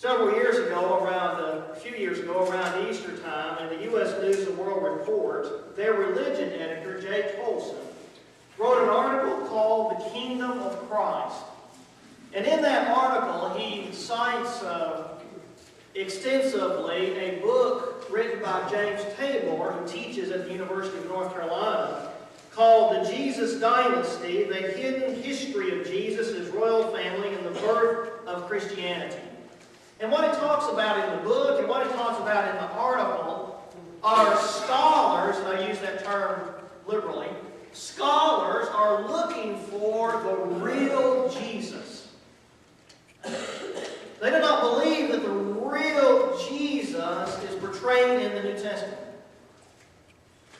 A few years ago, around Easter time, in the U.S. News and World Report, their religion editor, Jay Tolson, wrote an article called The Kingdom of Christ. And in that article, he cites extensively a book written by James Tabor, who teaches at the University of North Carolina, called The Jesus Dynasty, The Hidden History of Jesus, His Royal Family, and the Birth of Christianity. And what he talks about in the book and what he talks about in the article are scholars, and I use that term liberally, scholars are looking for the real Jesus. They do not believe that the real Jesus is portrayed in the New Testament.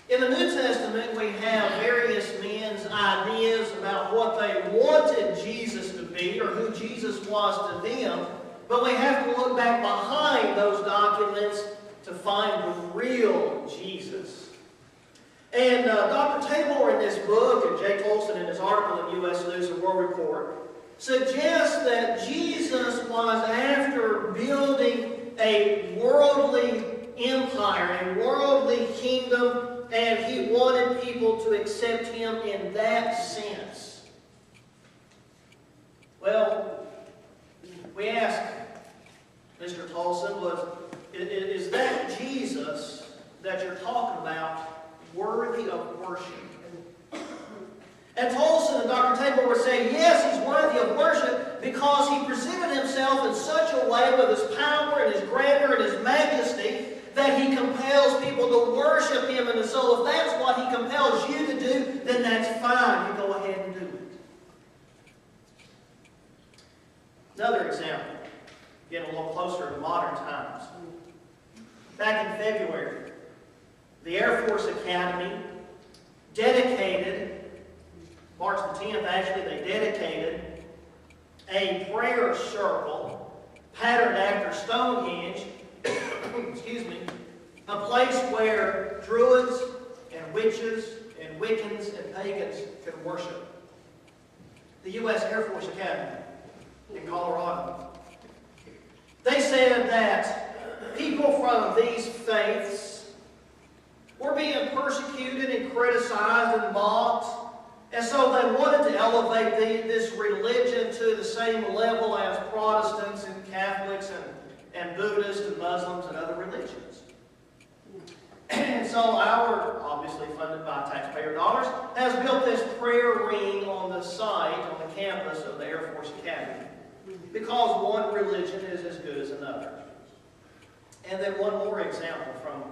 In the New Testament, we have various men's ideas about what they wanted Jesus to be or who Jesus was to them. But we have to look back behind those documents to find the real Jesus. And Dr. Tabor in this book, and Jay Tolson in his article in U.S. News and World Report, suggests that Jesus was after building a worldly empire, a worldly kingdom, and he wanted people to accept him in that sense. Well, we ask Mr. Tolson, is that Jesus that you're talking about worthy of worship? And Tolson and Dr. Tabor were saying, yes, he's worthy of worship because he presented himself in such a way with his power and his grandeur and his majesty that he compels people to worship him. And so if that's what he compels you to do, then that's fine. You go ahead and do it. Another example, getting a little closer to modern times. Back in February, the Air Force Academy dedicated, March the 10th actually, they dedicated a prayer circle patterned after Stonehenge, excuse me, a place where Druids and witches and Wiccans and pagans could worship. The U.S. Air Force Academy in Colorado. They said that people from these faiths were being persecuted and criticized and mocked, and so they wanted to elevate this religion to the same level as Protestants and Catholics and Buddhists and Muslims and other religions. And so our, obviously funded by taxpayer dollars, has built this prayer ring on the site, on the campus of the Air Force Academy, because one religion is as good as another. And then one more example from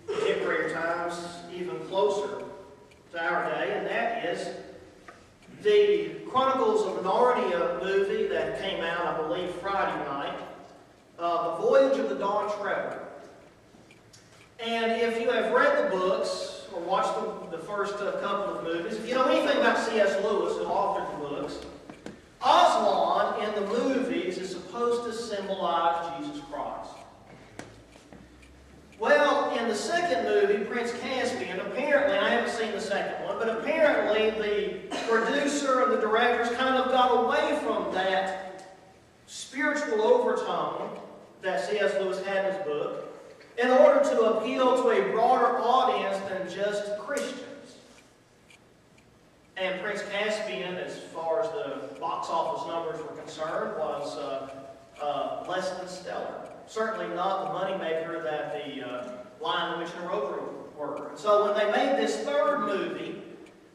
contemporary times, even closer to our day, and that is the Chronicles of Narnia movie that came out, I believe, Friday night, The Voyage of the Dawn Treader. And if you have read the books or watched the first couple of movies, if you know anything about C.S. Lewis, who authored the books, Aslan in the movies is supposed to symbolize Jesus Christ. Well, in the second movie, Prince Caspian, apparently, and I haven't seen the second one, but apparently the producer and the directors kind of got away from that spiritual overtone that C.S. Lewis had in his book in order to appeal to a broader audience than just Christians. And Prince Caspian, as far as the box office numbers were concerned, was less than stellar. Certainly not the moneymaker that the Lion, the Witch, and the Wardrobe were. And so when they made this third movie,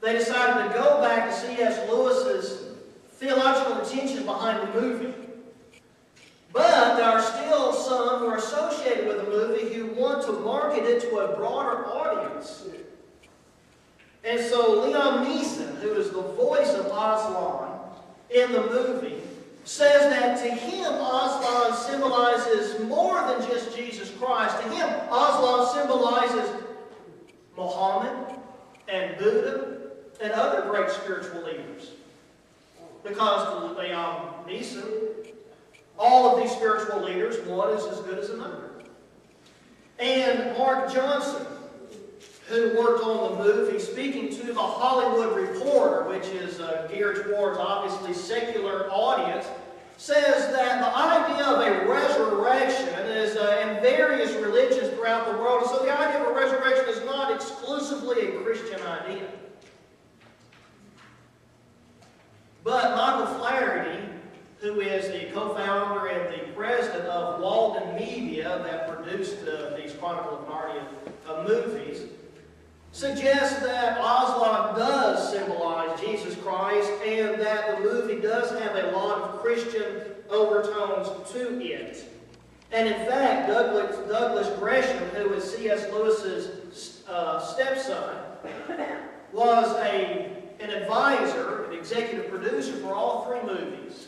they decided to go back to C.S. Lewis's theological intention behind the movie. But there are still some who are associated with the movie who want to market it to a broader audience. And so Liam Neeson, who is the voice of Aslan in the movie, says that to him Aslan symbolizes more than just Jesus Christ. To him, Aslan symbolizes Muhammad and Buddha and other great spiritual leaders. Because to Liam Neeson, all of these spiritual leaders, one is as good as another. And Mark Johnson, who worked on the movie, speaking to the Hollywood Reporter, which is geared towards obviously secular audience, says that the idea of a resurrection is in various religions throughout the world. And so the idea of a resurrection is not exclusively a Christian idea. But Michael Flaherty, who is the co-founder and the president of Walden Media that produced these Chronicles of Narnia movies, suggests that Aslan does symbolize Jesus Christ and that the movie does have a lot of Christian overtones to it. And in fact, Douglas Gresham, who is C.S. Lewis's stepson, was an advisor, an executive producer for all three movies.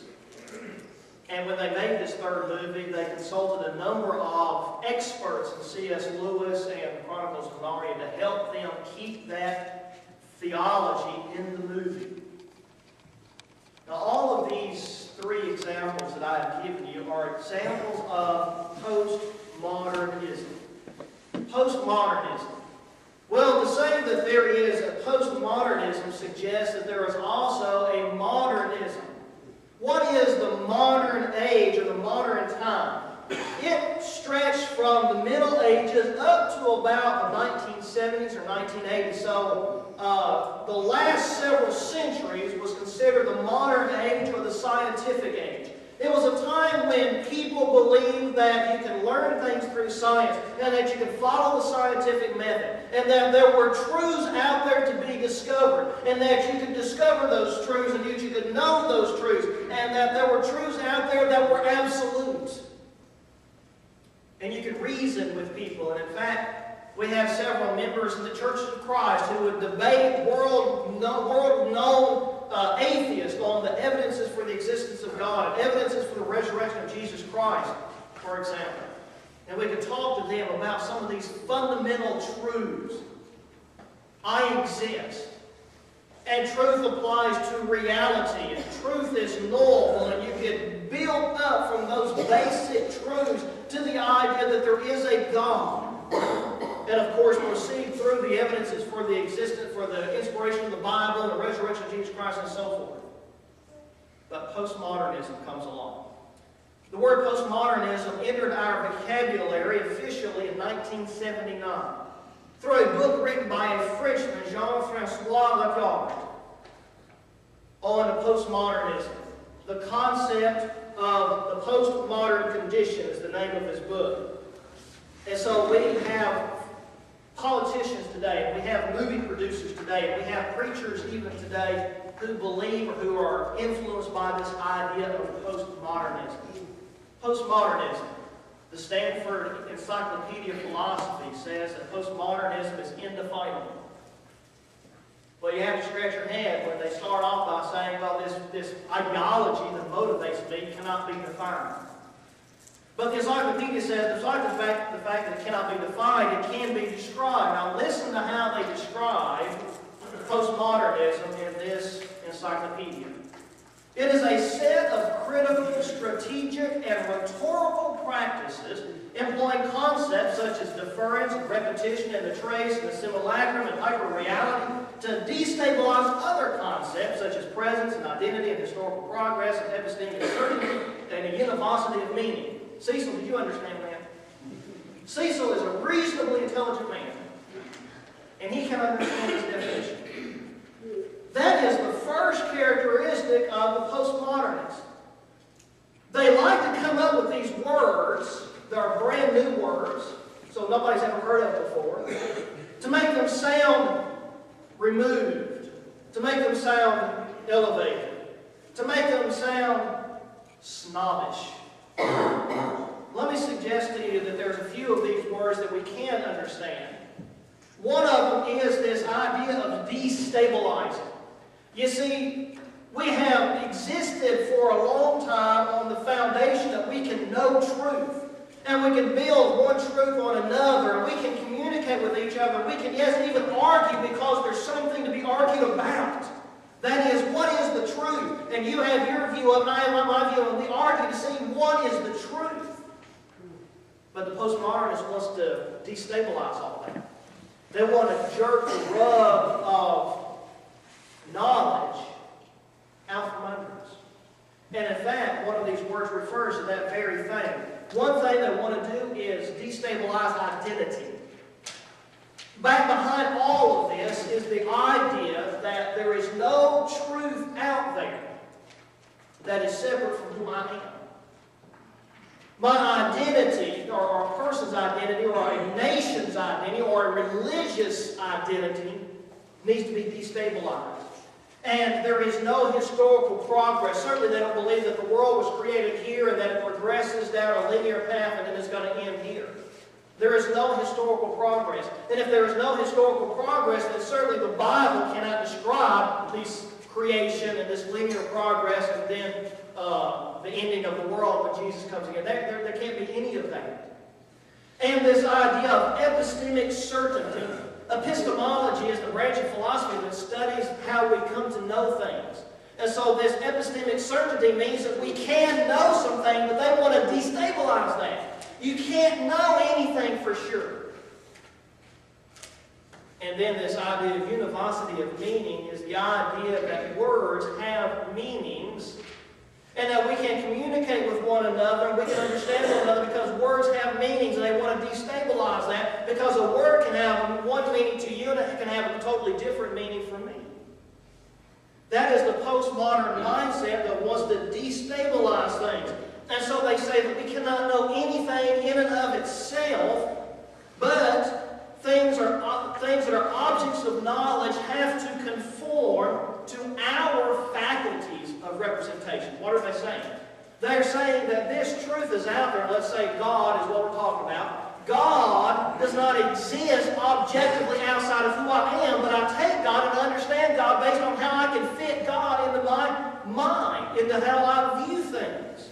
And when they made this third movie, they consulted a number of experts in C.S. Lewis and the Chronicles of Narnia to help them keep that theology in the movie. Now, all of these three examples that I have given you are examples of postmodernism. Postmodernism. Well, to say that there is a postmodernism suggests that there is also a modernism. What is the modern age or the modern time? It stretched from the Middle Ages up to about the 1970s or 1980s. So the last several centuries was considered the modern age or the scientific age. It was a time when people believed that you can learn things through science and that you can follow the scientific method and that there were truths out there to be discovered and that you could discover those truths and that you could know those truths and that there were truths out there that were absolute. And you could reason with people. And in fact, we have several members in the Churches of Christ who would debate world-known atheists on the evidences for the existence of God and evidences for the resurrection of Jesus Christ, for example. And we could talk to them about some of these fundamental truths. I exist. And truth applies to reality. And truth is knowable. And you get built up from those basic truths to the idea that there is a God. And of course proceed through the evidences for the existence, for the inspiration of the Bible and the resurrection of Jesus Christ and so forth. But postmodernism comes along. The word postmodernism entered our vocabulary officially in 1979 through a book written by a Frenchman, Jean-François Lacarte, on postmodernism. The concept of the postmodern condition is the name of his book. And so we have politicians today, and we have movie producers today, and we have preachers even today who believe or who are influenced by this idea of postmodernism. Postmodernism. The Stanford Encyclopedia of Philosophy says that postmodernism is indefinable. Well, you have to scratch your head when they start off by saying, well, this ideology that motivates me cannot be defined. But the encyclopedia says, despite the fact that it cannot be defined, it can be described. Now listen to how they describe postmodernism in this encyclopedia. It is a set of critical, strategic, and rhetorical practices employing concepts such as deference, and repetition, and the trace, and the simulacrum, and hyperreality to destabilize other concepts such as presence, and identity, and historical progress, and epistemic certainty, and a univocity of meaning. Cecil, did you understand that? Cecil is a reasonably intelligent man, and he can understand this definition. That is the first characteristic of the postmodernists. They like to come up with these words, that are brand new words, so nobody's ever heard of before, to make them sound removed, to make them sound elevated, to make them sound snobbish. Let me suggest to you that there's a few of these words that we can understand. One of them is this idea of destabilizing. You see, we have existed for a long time on the foundation that we can know truth. And we can build one truth on another. And we can communicate with each other. We can, yes, even argue because there's something to be argued about. That is, what is the truth? And you have your view of it, and I have my view of it. And we argue to see what is the truth. But the postmodernist wants to destabilize all that. They want to jerk the rug of knowledge out from under us. And in fact, one of these words refers to that very thing. One thing they want to do is destabilize identity. Back behind all of this is the idea that there is no truth out there that is separate from who I am. My identity, or a person's identity, or a nation's identity, or a religious identity needs to be destabilized. And there is no historical progress. Certainly they don't believe that the world was created here and that it progresses down a linear path and then it's going to end here. There is no historical progress. And if there is no historical progress, then certainly the Bible cannot describe this creation and this linear progress and then the ending of the world when Jesus comes again. There can't be any of that. And this idea of epistemic certainty. Epistemology is the branch of philosophy that studies how we come to know things. And so this epistemic certainty means that we can know something, but they want to destabilize that. You can't know anything for sure. And then this idea of univocity of meaning is the idea that words have meanings and that we can communicate with one another and we can understand one another because words have meanings, and they want to destabilize that because a word can have one meaning to you and it can have a totally different meaning for me. That is the postmodern mindset that wants to destabilize things. And so they say that we cannot know anything in and of itself, but things that are objects of knowledge have to conform to our faculties of representation. What are they saying? They're saying that this truth is out there. Let's say God is what we're talking about. God does not exist objectively outside of who I am, but I take God and understand God based on how I can fit God into my mind, into how I view things.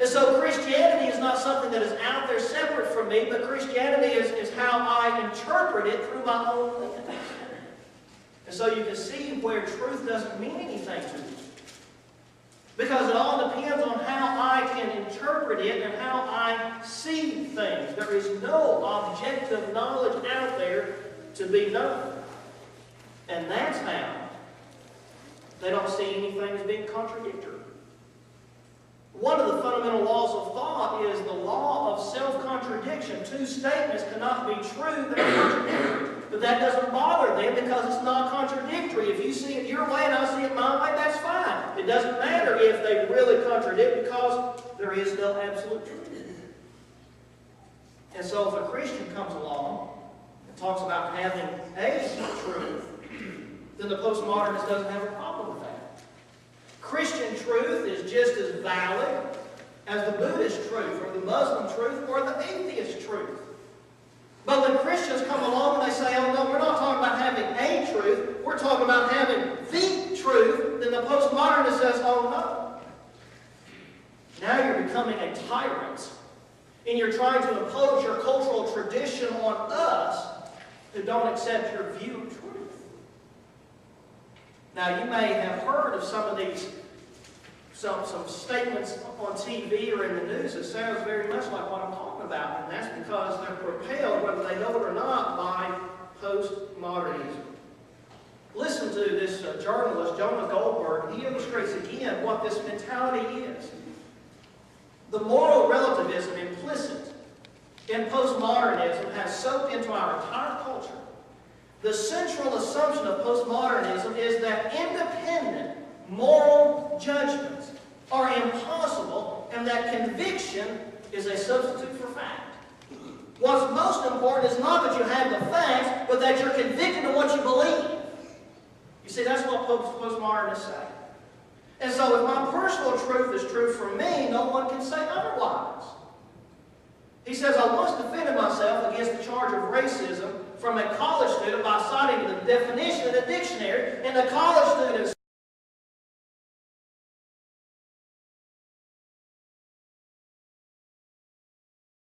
And so Christianity is not something that is out there separate from me, but Christianity is how I interpret it through my own lens. And so you can see where truth doesn't mean anything to me. Because it all depends on how I can interpret it and how I see things. There is no objective knowledge out there to be known. And that's how they don't see anything as being contradictory. One of the fundamental laws of thought is the law of self-contradiction. Two statements cannot be true, they're contradictory. But that doesn't bother them because it's not contradictory. If you see it your way and I see it my way, that's fine. It doesn't matter if they really contradict because there is no absolute truth. And so if a Christian comes along and talks about having a truth, then the postmodernist doesn't have a problem with that. Christian truth is just as valid as the Buddhist truth or the Muslim truth or the atheist truth. But when Christians come along and they say, oh no, we're not talking about having a truth, we're talking about having the truth, then the postmodernist says, oh no. Now you're becoming a tyrant and you're trying to impose your cultural tradition on us who don't accept your view of truth. Now you may have heard of some of these some statements on TV or in the news that sounds very much like what I'm talking about, and that's because they're propelled, whether they know it or not, by postmodernism. Listen to this journalist, Jonah Goldberg. He illustrates again what this mentality is. The moral relativism implicit in postmodernism has soaked into our entire culture. The central assumption of postmodernism is that independent moral judgments are impossible and that conviction is a substitute for fact. What's most important is not that you have the facts, but that you're convicted of what you believe. You see, that's what postmodernists say. And so if my personal truth is true for me, no one can say otherwise. He says, I once defended myself against the charge of racism from a college student by citing the definition in the dictionary, and the college student